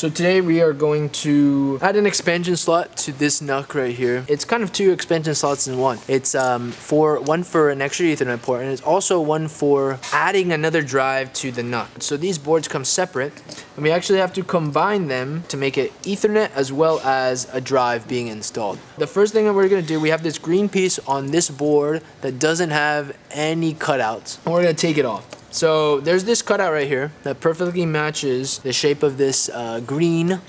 So today we are going to add an expansion slot to this NUC right here. It's kind of two expansion slots in one. It's one for an extra Ethernet port, and it's also one for adding another drive to the NUC. So these boards come separate, and we actually have to combine them to make it Ethernet as well as a drive being installed. The first thing that we're going to do, we have this green piece on this board that doesn't have any cutouts, and we're going to take it off. So there's this cutout right here that perfectly matches the shape of this green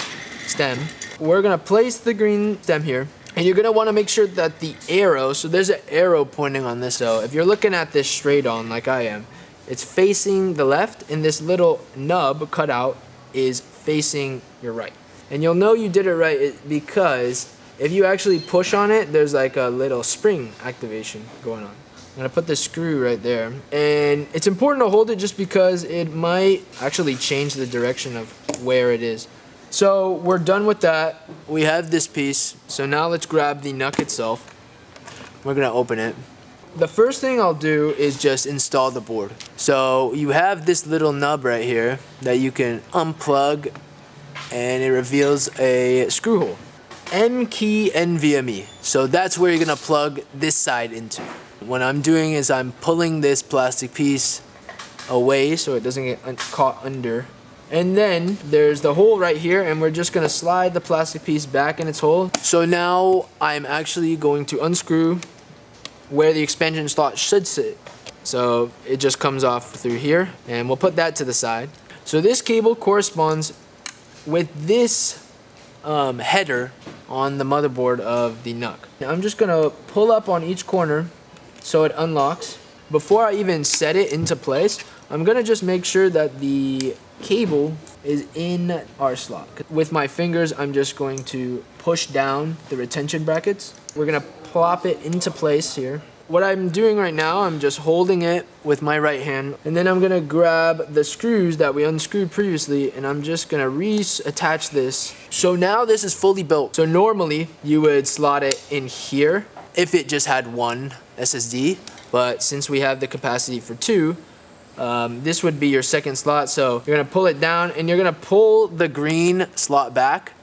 stem. We're gonna place the green stem here, and you're gonna wanna make sure that the arrow, so there's an arrow pointing on this. So if you're looking at this straight on like I am, it's facing the left, and this little nub cutout is facing your right. And you'll know you did it right because if you actually push on it, there's like a little spring activation going on. I'm gonna put the screw right there, and it's important to hold it just because it might actually change the direction of where it is. So we're done with that. We have this piece. So now let's grab the NUC itself. We're gonna open it. The first thing I'll do is just install the board. So you have this little nub right here that you can unplug, and it reveals a screw hole. M-key NVMe. So that's where you're gonna plug this side into. What I'm doing is I'm pulling this plastic piece away so it doesn't get caught under. And then there's the hole right here, and we're just gonna slide the plastic piece back in its hole. So now I'm actually going to unscrew where the expansion slot should sit. So it just comes off through here, and we'll put that to the side. So this cable corresponds with this header on the motherboard of the NUC. Now I'm just gonna pull up on each corner so it unlocks. Before I even set it into place, I'm gonna just make sure that the cable is in our slot. With my fingers, I'm just going to push down the retention brackets. We're gonna plop it into place here. What I'm doing right now, I'm just holding it with my right hand, and then I'm gonna grab the screws that we unscrewed previously, and I'm just gonna reattach this. So now this is fully built. So normally you would slot it in here if it just had one SSD, but since we have the capacity for two, this would be your second slot. So you're gonna pull it down, and you're gonna pull the green slot back,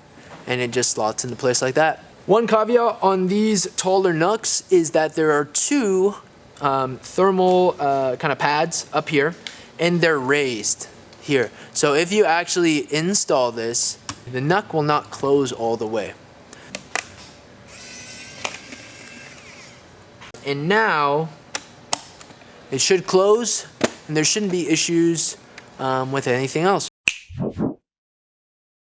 and it just slots into place like that. One caveat on these taller NUCs is that there are two thermal kind of pads up here, and they're raised here. So if you actually install this, the NUC will not close all the way. And now it should close, and there shouldn't be issues with anything else.